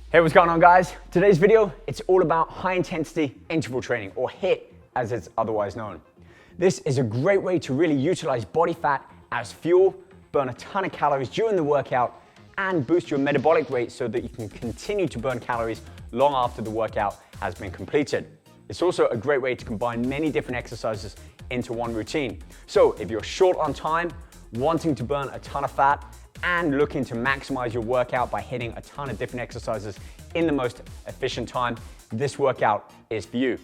Hey, what's going on, guys? Today's video, it's all about high intensity interval training, or HIIT as it's otherwise known. This is a great way to really utilize body fat as fuel, burn a ton of calories during the workout, and boost your metabolic rate so that you can continue to burn calories long after the workout has been completed. It's also a great way to combine many different exercises into one routine. So if you're short on time, wanting to burn a ton of fat, and looking to maximize your workout by hitting a ton of different exercises in the most efficient time, this workout is for you.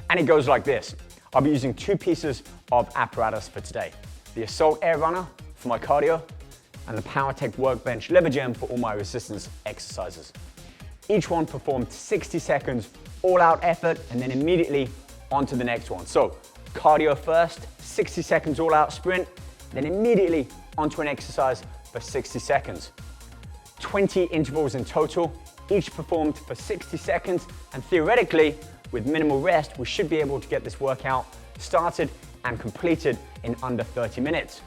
And it goes like this. I'll be using two pieces of apparatus for today. The Assault AirRunner for my cardio, and the Powertec Workbench LeverGym for all my resistance exercises. Each one performed 60 seconds all-out effort, and then immediately onto the next one. So cardio first, 60 seconds all-out sprint, then immediately onto an exercise for 60 seconds. 20 intervals in total, each performed for 60 seconds, and theoretically, with minimal rest, we should be able to get this workout started and completed in under 30 minutes.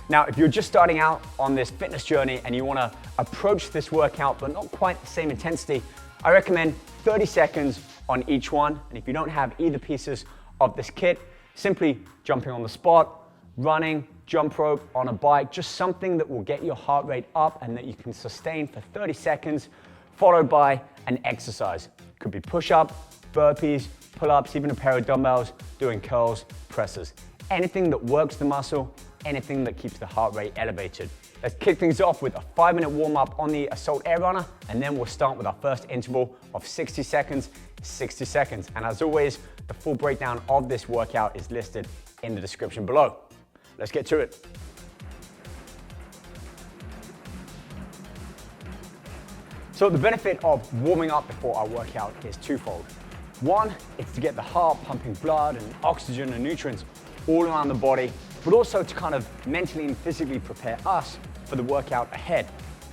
Now, if you're just starting out on this fitness journey and you wanna approach this workout but not quite the same intensity, I recommend 30 seconds on each one. And if you don't have either pieces of this kit, simply jumping on the spot, running, jump rope, on a bike, just something that will get your heart rate up and that you can sustain for 30 seconds, followed by an exercise. Could be push-up, burpees, pull-ups, even a pair of dumbbells, doing curls, presses. Anything that works the muscle, anything that keeps the heart rate elevated. Let's kick things off with a 5-minute warm-up on the Assault AirRunner, and then we'll start with our first interval of 60 seconds, 60 seconds. And as always, the full breakdown of this workout is listed in the description below. Let's get to it. So the benefit of warming up before our workout is twofold. One, it's to get the heart pumping blood and oxygen and nutrients all around the body, but also to kind of mentally and physically prepare us for the workout ahead.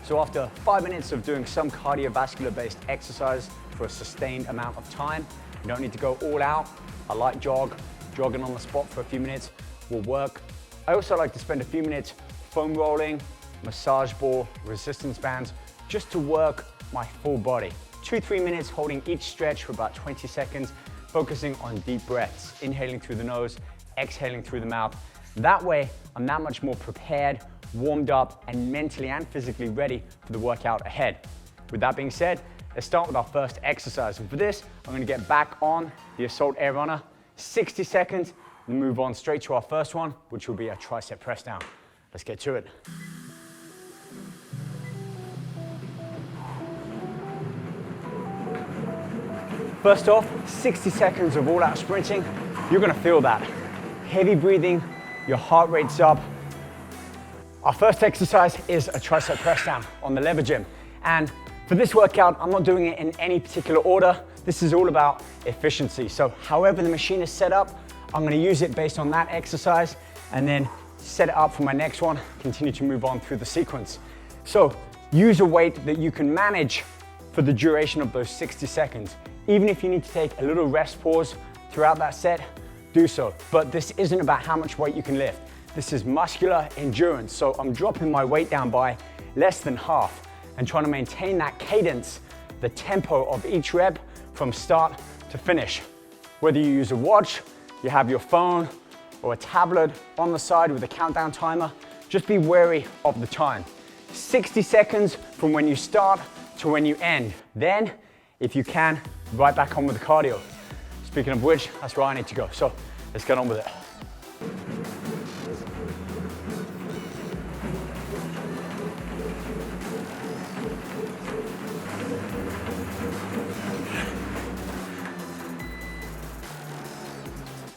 So after 5 minutes of doing some cardiovascular based exercise for a sustained amount of time, you don't need to go all out. A light jog, jogging on the spot for a few minutes will work. I also like to spend a few minutes foam rolling, massage ball, resistance bands, just to work my full body. 2-3 minutes holding each stretch for about 20 seconds, focusing on deep breaths, inhaling through the nose, exhaling through the mouth. That way, I'm that much more prepared, warmed up, and mentally and physically ready for the workout ahead. With that being said, let's start with our first exercise. And for this, I'm gonna get back on the Assault AirRunner, 60 seconds, and move on straight to our first one, which will be a tricep press down. Let's get to it. First off, 60 seconds of all-out sprinting. You're gonna feel that. Heavy breathing, your heart rate's up. Our first exercise is a tricep press down on the LeverGym. And for this workout, I'm not doing it in any particular order. This is all about efficiency. So however the machine is set up, I'm gonna use it based on that exercise and then set it up for my next one, continue to move on through the sequence. So use a weight that you can manage for the duration of those 60 seconds. Even if you need to take a little rest pause throughout that set, do so. But this isn't about how much weight you can lift. This is muscular endurance. So I'm dropping my weight down by less than half and trying to maintain that cadence, the tempo of each rep from start to finish. Whether you use a watch, you have your phone or a tablet on the side with a countdown timer, just be wary of the time. 60 seconds from when you start to when you end. Then, if you can, right back on with the cardio. Speaking of which, that's where I need to go. So let's get on with it.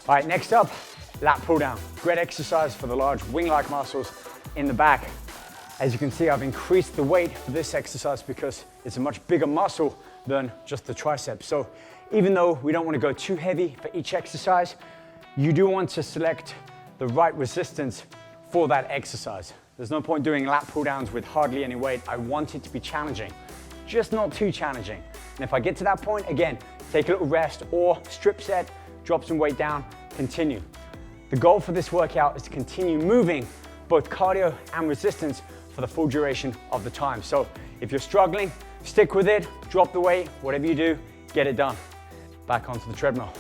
All right, next up, lat pull down. Great exercise for the large wing-like muscles in the back. As you can see, I've increased the weight for this exercise because it's a much bigger muscle than just the triceps. So even though we don't want to go too heavy for each exercise, you do want to select the right resistance for that exercise. There's no point doing lat pull downs with hardly any weight. I want it to be challenging, just not too challenging. And if I get to that point, again, take a little rest or strip set, drop some weight down, continue. The goal for this workout is to continue moving both cardio and resistance for the full duration of the time. So if you're struggling, Stick with it, drop the weight, whatever you do, get it done. Back onto the treadmill.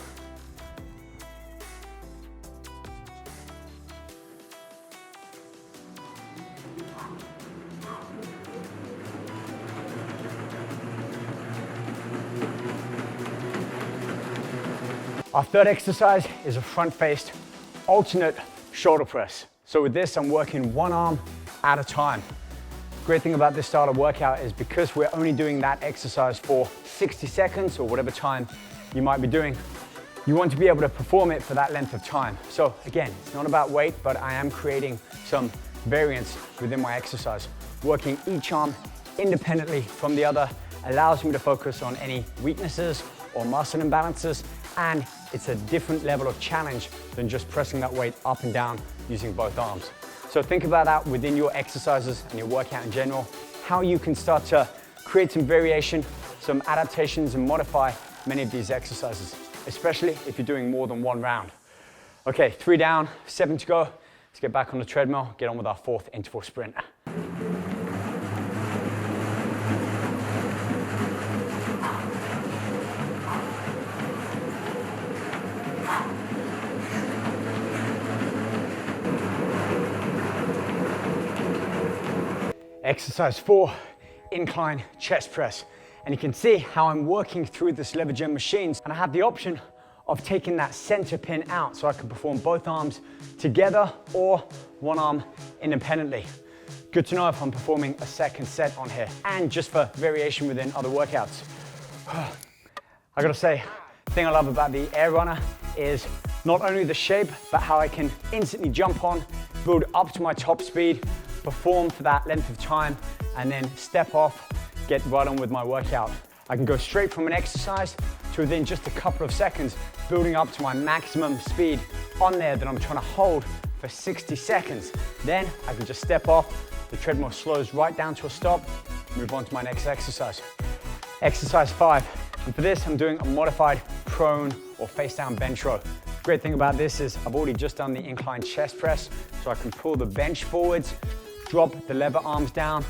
Our third exercise is a front-faced alternate shoulder press. So with this, I'm working one arm at a time. Great thing about this style of workout is because we're only doing that exercise for 60 seconds or whatever time you might be doing, you want to be able to perform it for that length of time. So again, it's not about weight, but I am creating some variance within my exercise. Working each arm independently from the other allows me to focus on any weaknesses or muscle imbalances, and it's a different level of challenge than just pressing that weight up and down using both arms. So think about that within your exercises and your workout in general, how you can start to create some variation, some adaptations, and modify many of these exercises, especially if you're doing more than one round. Okay, 3 down, 7 to go. Let's get back on the treadmill, get on with our 4th interval sprint. Exercise 4, incline chest press. And you can see how I'm working through this LeverGym machines, and I have the option of taking that center pin out so I can perform both arms together or one arm independently. Good to know if I'm performing a second set on here, and just for variation within other workouts. I gotta say, the thing I love about the AirRunner is not only the shape, but how I can instantly jump on, build up to my top speed, perform for that length of time, and then step off, get right on with my workout. I can go straight from an exercise to within just a couple of seconds, building up to my maximum speed on there that I'm trying to hold for 60 seconds. Then I can just step off, the treadmill slows right down to a stop, move on to my next exercise. Exercise 5, and for this I'm doing a modified prone or face down bench row. Great thing about this is I've already just done the incline chest press, so I can pull the bench forwards, drop the lever arms down,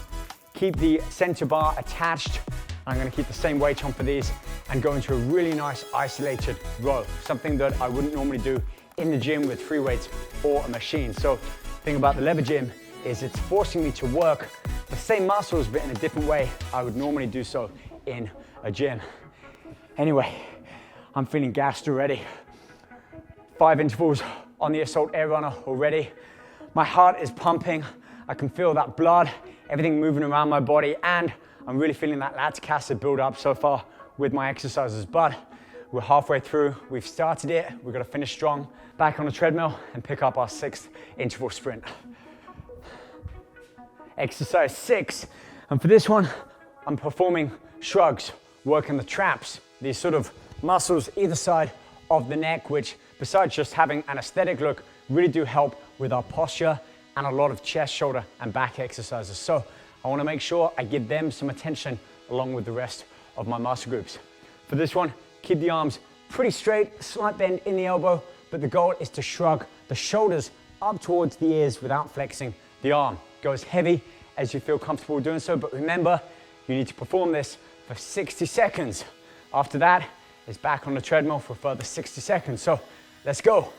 keep the center bar attached. I'm gonna keep the same weight on for these and go into a really nice isolated row, something that I wouldn't normally do in the gym with free weights or a machine. So the thing about the LeverGym is it's forcing me to work the same muscles but in a different way I would normally do so in a gym. Anyway, I'm feeling gassed already. 5 intervals on the Assault AirRunner already. My heart is pumping. I can feel that blood, everything moving around my body, and I'm really feeling that lactic acid build up so far with my exercises. But we're halfway through, we've started it, we've got to finish strong. Back on the treadmill and pick up our 6th interval sprint. Exercise 6, and for this one, I'm performing shrugs, working the traps, these sort of muscles either side of the neck, which besides just having an aesthetic look, really do help with our posture and a lot of chest, shoulder, and back exercises. So I wanna make sure I give them some attention along with the rest of my muscle groups. For this one, keep the arms pretty straight, slight bend in the elbow, but the goal is to shrug the shoulders up towards the ears without flexing the arm. Go as heavy as you feel comfortable doing so, but remember, you need to perform this for 60 seconds. After that, it's back on the treadmill for a further 60 seconds. So let's go.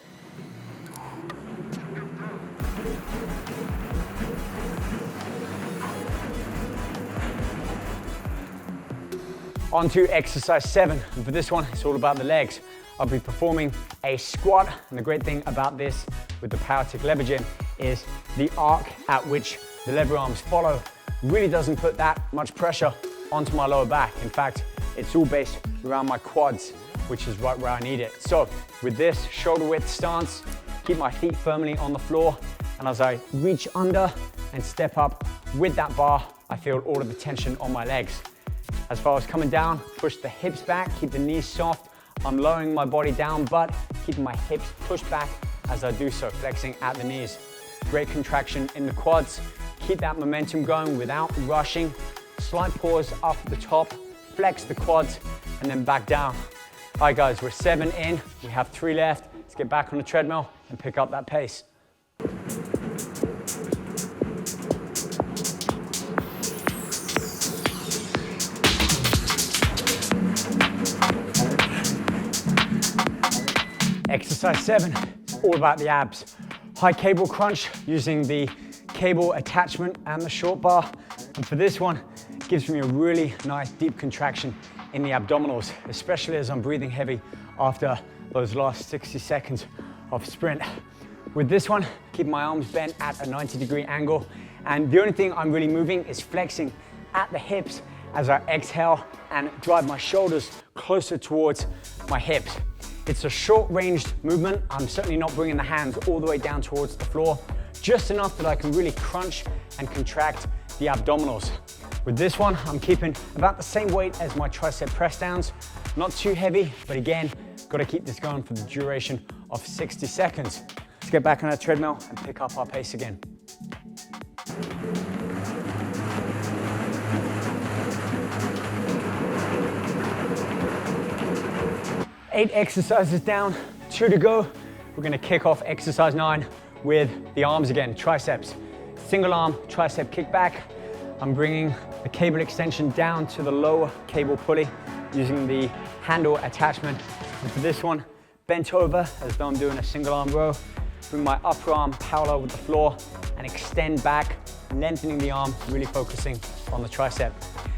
On to exercise 7, and for this one, it's all about the legs. I'll be performing a squat, and the great thing about this with the Powertec LeverGym is the arc at which the lever arms follow really doesn't put that much pressure onto my lower back. In fact, it's all based around my quads, which is right where I need it. So with this shoulder width stance, keep my feet firmly on the floor, and as I reach under and step up with that bar, I feel all of the tension on my legs. As far as coming down, push the hips back, keep the knees soft. I'm lowering my body down, but keeping my hips pushed back as I do so, flexing at the knees. Great contraction in the quads. Keep that momentum going without rushing. Slight pause up at the top, flex the quads, and then back down. All right guys, we're 7 in, we have 3 left. Let's get back on the treadmill and pick up that pace. Exercise 7, it's all about the abs. High cable crunch using the cable attachment and the short bar. And for this one, it gives me a really nice deep contraction in the abdominals, especially as I'm breathing heavy after those last 60 seconds of sprint. With this one, keep my arms bent at a 90-degree angle. And the only thing I'm really moving is flexing at the hips as I exhale and drive my shoulders closer towards my hips. It's a short-ranged movement. I'm certainly not bringing the hands all the way down towards the floor, just enough that I can really crunch and contract the abdominals. With this one, I'm keeping about the same weight as my tricep press downs. Not too heavy, but again, got to keep this going for the duration of 60 seconds. Let's get back on our treadmill and pick up our pace again. Eight exercises down, 2 to go. We're gonna kick off exercise 9 with the arms again, triceps. Single arm tricep kickback. I'm bringing the cable extension down to the lower cable pulley using the handle attachment. And for this one, bent over as though I'm doing a single arm row. Bring my upper arm parallel with the floor and extend back, lengthening the arm, really focusing on the tricep.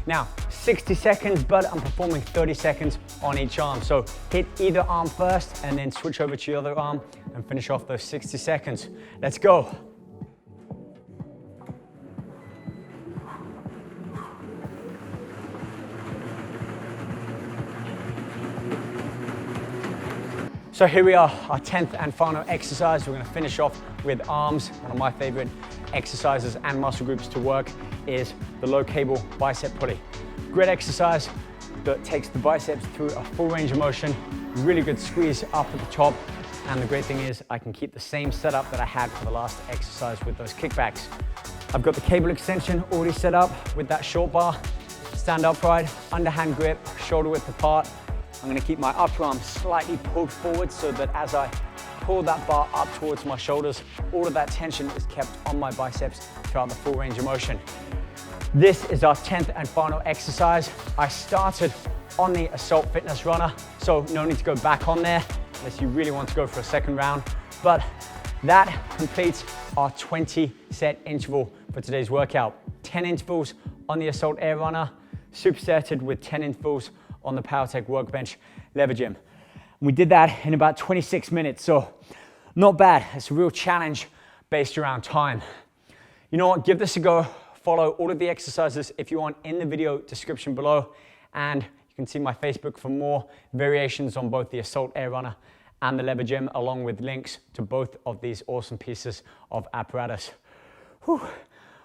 Now, 60 seconds, but I'm performing 30 seconds on each arm. So hit either arm first and then switch over to your other arm and finish off those 60 seconds. Let's go. So here we are, our 10th and final exercise. We're gonna finish off with arms. One of my favorite exercises and muscle groups to work is the low cable bicep pulley. Great exercise that takes the biceps through a full range of motion, really good squeeze up at the top. And the great thing is I can keep the same setup that I had for the last exercise with those kickbacks. I've got the cable extension already set up with that short bar, stand upright, underhand grip, shoulder width apart. I'm gonna keep my upper arm slightly pulled forward so that as I pull that bar up towards my shoulders, all of that tension is kept on my biceps throughout the full range of motion. This is our 10th and final exercise. I started on the Assault Fitness Runner, so no need to go back on there unless you really want to go for a second round. But that completes our 20 set interval for today's workout. 10 intervals on the Assault AirRunner, supersetted with 10 intervals on the Powertec Workbench LeverGym. We did that in about 26 minutes, so not bad. It's a real challenge based around time. You know what, give this a go. Follow all of the exercises if you want in the video description below, and you can see my Facebook for more variations on both the Assault AirRunner and the LeverGym, along with links to both of these awesome pieces of apparatus. Whew.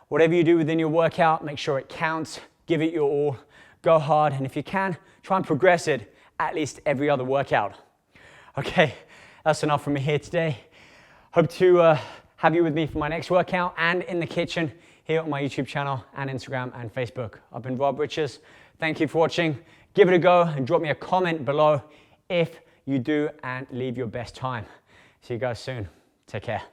Whatever you do within your workout, make sure it counts, give it your all, go hard, and if you can, try and progress it at least every other workout. Okay, that's enough from me here today. Hope to have you with me for my next workout and in the kitchen here on my YouTube channel and Instagram and Facebook. I've been Rob Riches. Thank you for watching. Give it a go and drop me a comment below if you do and leave your best time. See you guys soon. Take care.